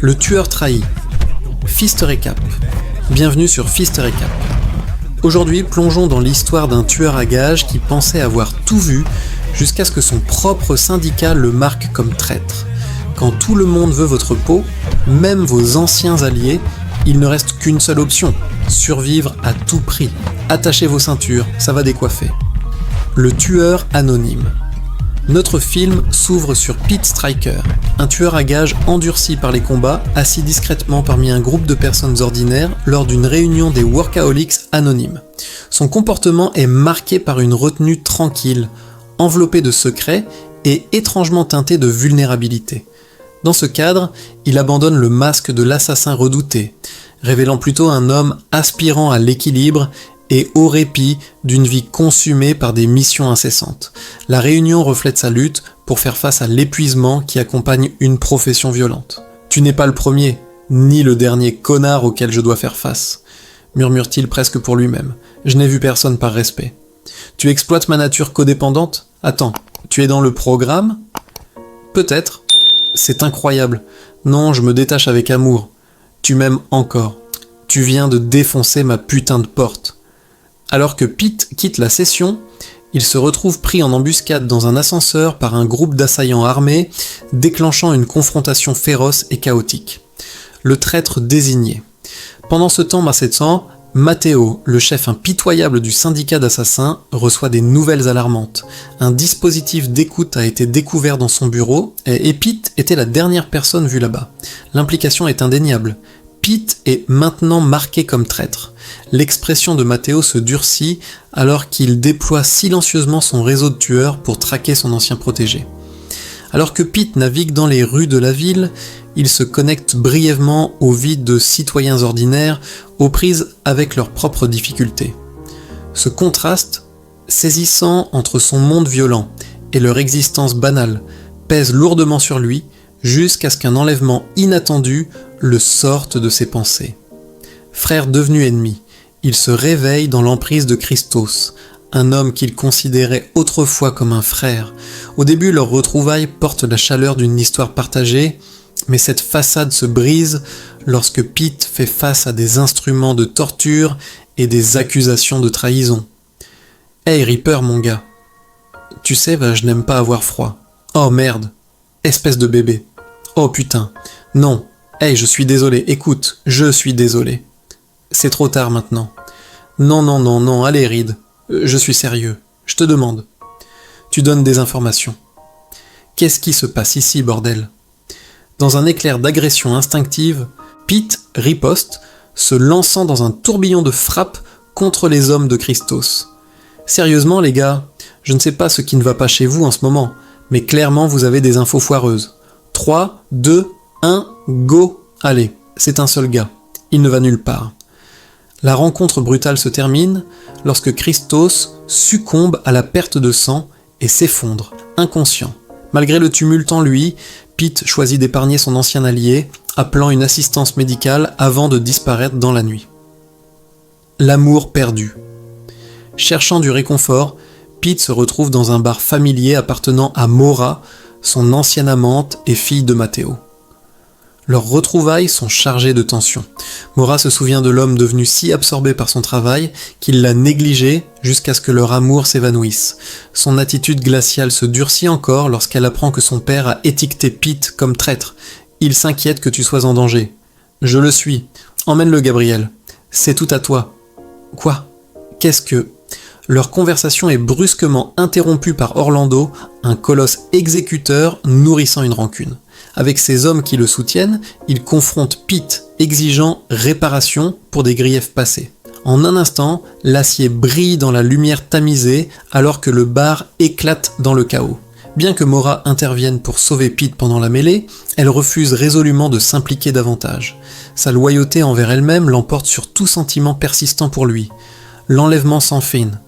Le tueur trahi. Fist Recap. Bienvenue sur Fist Recap. Aujourd'hui, plongeons dans l'histoire d'un tueur à gages qui pensait avoir tout vu jusqu'à ce que son propre syndicat le marque comme traître. Quand tout le monde veut votre peau, même vos anciens alliés, il ne reste qu'une seule option, survivre à tout prix. Attachez vos ceintures, ça va décoiffer. Le tueur anonyme. Notre film s'ouvre sur Pete Striker, un tueur à gages endurci par les combats, assis discrètement parmi un groupe de personnes ordinaires lors d'une réunion des Workaholics anonymes. Son comportement est marqué par une retenue tranquille, enveloppée de secrets et étrangement teintée de vulnérabilité. Dans ce cadre, il abandonne le masque de l'assassin redouté, révélant plutôt un homme aspirant à l'équilibre et au répit d'une vie consumée par des missions incessantes. La réunion reflète sa lutte pour faire face à l'épuisement qui accompagne une profession violente. « Tu n'es pas le premier, ni le dernier connard auquel je dois faire face », murmure-t-il presque pour lui-même. « Je n'ai vu personne par respect. »« Tu exploites ma nature codépendante ? Attends, tu es dans le programme ? Peut-être. C'est incroyable. Non, je me détache avec amour. Tu m'aimes encore. Tu viens de défoncer ma putain de porte. » Alors que Pete quitte la session, il se retrouve pris en embuscade dans un ascenseur par un groupe d'assaillants armés, déclenchant une confrontation féroce et chaotique. Le traître désigné. Pendant ce temps massétant, Matteo, le chef impitoyable du syndicat d'assassins, reçoit des nouvelles alarmantes. Un dispositif d'écoute a été découvert dans son bureau et Pete était la dernière personne vue là-bas. L'implication est indéniable. Pete est maintenant marqué comme traître. L'expression de Matteo se durcit alors qu'il déploie silencieusement son réseau de tueurs pour traquer son ancien protégé. Alors que Pete navigue dans les rues de la ville, il se connecte brièvement aux vies de citoyens ordinaires aux prises avec leurs propres difficultés. Ce contraste, saisissant entre son monde violent et leur existence banale, pèse lourdement sur lui jusqu'à ce qu'un enlèvement inattendu le sorte de ses pensées. Frère devenu ennemi, il se réveille dans l'emprise de Christos, un homme qu'il considérait autrefois comme un frère. Au début, leur retrouvaille porte la chaleur d'une histoire partagée, mais cette façade se brise lorsque Pete fait face à des instruments de torture et des accusations de trahison. « Hey Reaper, mon gars, tu sais, je n'aime pas avoir froid. Oh merde, espèce de bébé. Oh putain, non. Hey, je suis désolé, écoute, je suis désolé. C'est trop tard maintenant. Non, allez Reed, je suis sérieux, je te demande. Tu donnes des informations. Qu'est-ce qui se passe ici, bordel ? » Dans un éclair d'agression instinctive, Pete riposte, se lançant dans un tourbillon de frappes contre les hommes de Christos. Sérieusement les gars, je ne sais pas ce qui ne va pas chez vous en ce moment, mais clairement vous avez des infos foireuses. 3, 2, 1, go. Allez, c'est un seul gars. Il ne va nulle part. La rencontre brutale se termine lorsque Christos succombe à la perte de sang et s'effondre, inconscient. Malgré le tumulte en lui, Pete choisit d'épargner son ancien allié, appelant une assistance médicale avant de disparaître dans la nuit. L'amour perdu. Cherchant du réconfort, Pete se retrouve dans un bar familier appartenant à Maura, son ancienne amante et fille de Matteo. Leurs retrouvailles sont chargées de tension. Maura se souvient de l'homme devenu si absorbé par son travail qu'il l'a négligé jusqu'à ce que leur amour s'évanouisse. Son attitude glaciale se durcit encore lorsqu'elle apprend que son père a étiqueté Pete comme traître. Il s'inquiète que tu sois en danger. Je le suis. Emmène-le, Gabriel. C'est tout à toi. Quoi ? Qu'est-ce que... Leur conversation est brusquement interrompue par Orlando, un colosse exécuteur nourrissant une rancune. Avec ses hommes qui le soutiennent, il confronte Pete, exigeant réparation pour des griefs passés. En un instant, l'acier brille dans la lumière tamisée alors que le bar éclate dans le chaos. Bien que Maura intervienne pour sauver Pete pendant la mêlée, elle refuse résolument de s'impliquer davantage. Sa loyauté envers elle-même l'emporte sur tout sentiment persistant pour lui. L'enlèvement s'enfine.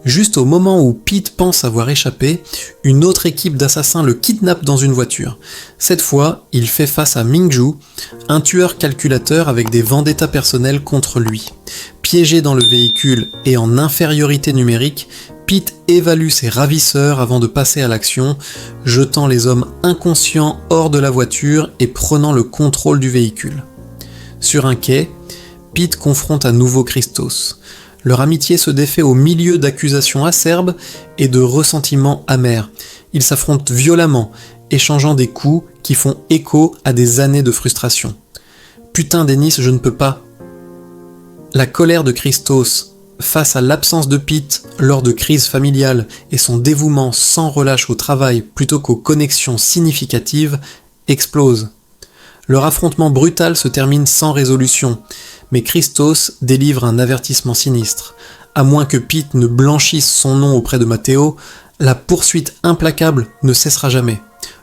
Juste au moment où Pete pense avoir échappé, une autre équipe d'assassins le kidnappe dans une voiture. Cette fois, il fait face à Mingju, un tueur calculateur avec des vendettas personnelles contre lui. Piégé dans le véhicule et en infériorité numérique, Pete évalue ses ravisseurs avant de passer à l'action, jetant les hommes inconscients hors de la voiture et prenant le contrôle du véhicule. Sur un quai, Pete confronte à nouveau Christos. Leur amitié se défait au milieu d'accusations acerbes et de ressentiments amers. Ils s'affrontent violemment, échangeant des coups qui font écho à des années de frustration. « Putain Dennis, je ne peux pas !» La colère de Christos face à l'absence de Pete lors de crises familiales et son dévouement sans relâche au travail plutôt qu'aux connexions significatives explose. Leur affrontement brutal se termine sans résolution, mais Christos délivre un avertissement sinistre. À moins que Pete ne blanchisse son nom auprès de Matteo, la poursuite implacable ne cessera jamais.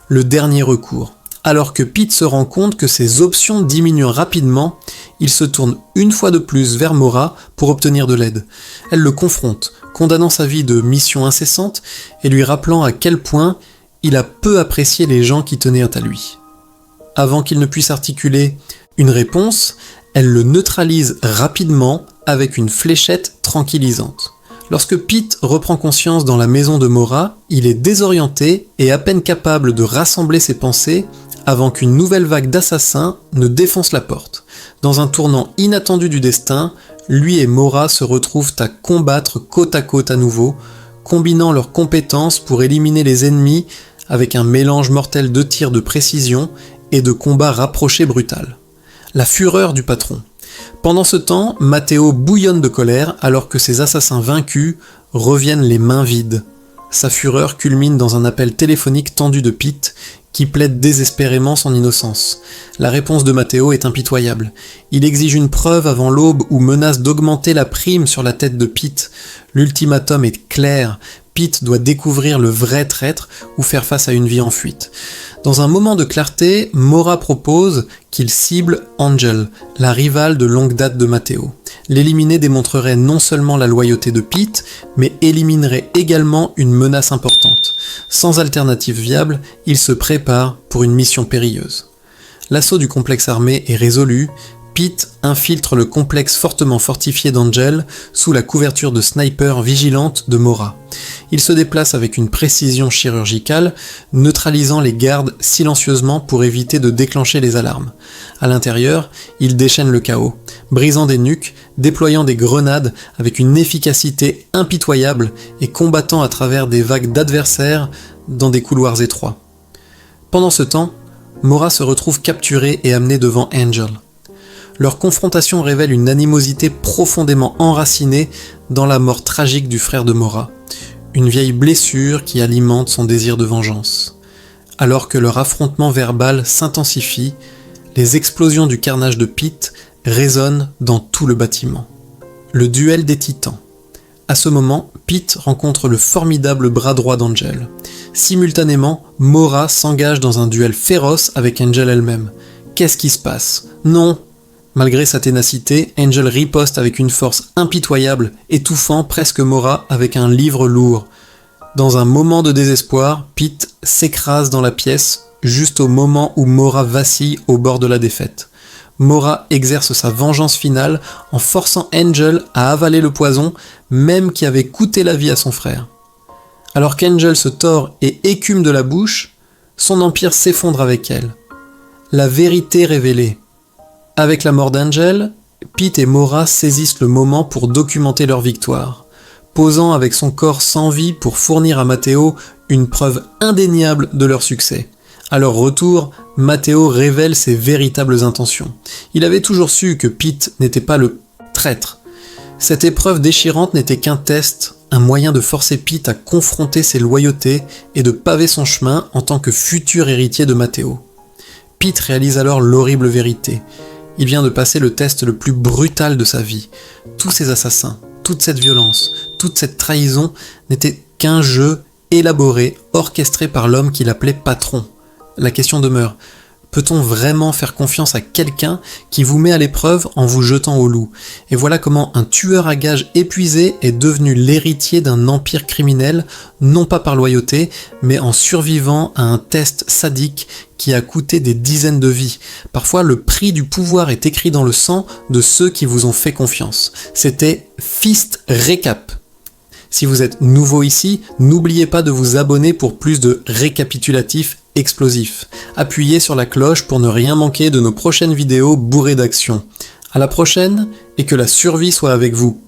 Le dernier recours. Alors que Pete se rend compte que ses options diminuent rapidement, il se tourne une fois de plus vers Maura pour obtenir de l'aide. Elle le confronte, condamnant sa vie de mission incessante et lui rappelant à quel point il a peu apprécié les gens qui tenaient à lui. Avant qu'il ne puisse articuler une réponse, elle le neutralise rapidement avec une fléchette tranquillisante. Lorsque Pete reprend conscience dans la maison de Maura, il est désorienté et à peine capable de rassembler ses pensées avant qu'une nouvelle vague d'assassins ne défonce la porte. Dans un tournant inattendu du destin, lui et Maura se retrouvent à combattre côte à côte à nouveau, combinant leurs compétences pour éliminer les ennemis avec un mélange mortel de tirs de précision et de combats rapprochés brutal. La fureur du patron. Pendant ce temps, Matteo bouillonne de colère alors que ses assassins vaincus reviennent les mains vides. Sa fureur culmine dans un appel téléphonique tendu de Pete qui plaide désespérément son innocence. La réponse de Matteo est impitoyable. Il exige une preuve avant l'aube ou menace d'augmenter la prime sur la tête de Pete. L'ultimatum est clair. Pete doit découvrir le vrai traître ou faire face à une vie en fuite. Dans un moment de clarté, Maura propose qu'il cible Angel, la rivale de longue date de Matteo. L'éliminer démontrerait non seulement la loyauté de Pete, mais éliminerait également une menace importante. Sans alternative viable, il se prépare pour une mission périlleuse. L'assaut du complexe armé est résolu. Pete infiltre le complexe fortement fortifié d'Angel sous la couverture de sniper vigilante de Maura. Il se déplace avec une précision chirurgicale, neutralisant les gardes silencieusement pour éviter de déclencher les alarmes. À l'intérieur, il déchaîne le chaos, brisant des nuques, déployant des grenades avec une efficacité impitoyable et combattant à travers des vagues d'adversaires dans des couloirs étroits. Pendant ce temps, Maura se retrouve capturée et amenée devant Angel. Leur confrontation révèle une animosité profondément enracinée dans la mort tragique du frère de Maura, une vieille blessure qui alimente son désir de vengeance. Alors que leur affrontement verbal s'intensifie, les explosions du carnage de Pete résonnent dans tout le bâtiment. Le duel des titans. À ce moment, Pete rencontre le formidable bras droit d'Angel. Simultanément, Maura s'engage dans un duel féroce avec Angel elle-même. Qu'est-ce qui se passe ? Non ! Malgré sa ténacité, Angel riposte avec une force impitoyable, étouffant presque Maura avec un livre lourd. Dans un moment de désespoir, Pete s'écrase dans la pièce, juste au moment où Maura vacille au bord de la défaite. Maura exerce sa vengeance finale en forçant Angel à avaler le poison, même qui avait coûté la vie à son frère. Alors qu'Angel se tord et écume de la bouche, son empire s'effondre avec elle. La vérité révélée. Avec la mort d'Angel, Pete et Maura saisissent le moment pour documenter leur victoire, posant avec son corps sans vie pour fournir à Matteo une preuve indéniable de leur succès. À leur retour, Matteo révèle ses véritables intentions. Il avait toujours su que Pete n'était pas le traître. Cette épreuve déchirante n'était qu'un test, un moyen de forcer Pete à confronter ses loyautés et de paver son chemin en tant que futur héritier de Matteo. Pete réalise alors l'horrible vérité. Il vient de passer le test le plus brutal de sa vie. Tous ces assassins, toute cette violence, toute cette trahison n'étaient qu'un jeu élaboré, orchestré par l'homme qu'il appelait patron. La question demeure, peut-on vraiment faire confiance à quelqu'un qui vous met à l'épreuve en vous jetant au loup ? Et voilà comment un tueur à gages épuisé est devenu l'héritier d'un empire criminel, non pas par loyauté, mais en survivant à un test sadique qui a coûté des dizaines de vies. Parfois, le prix du pouvoir est écrit dans le sang de ceux qui vous ont fait confiance. C'était Fist Recap. Si vous êtes nouveau ici, n'oubliez pas de vous abonner pour plus de récapitulatifs explosifs. Appuyez sur la cloche pour ne rien manquer de nos prochaines vidéos bourrées d'action. À la prochaine, et que la survie soit avec vous.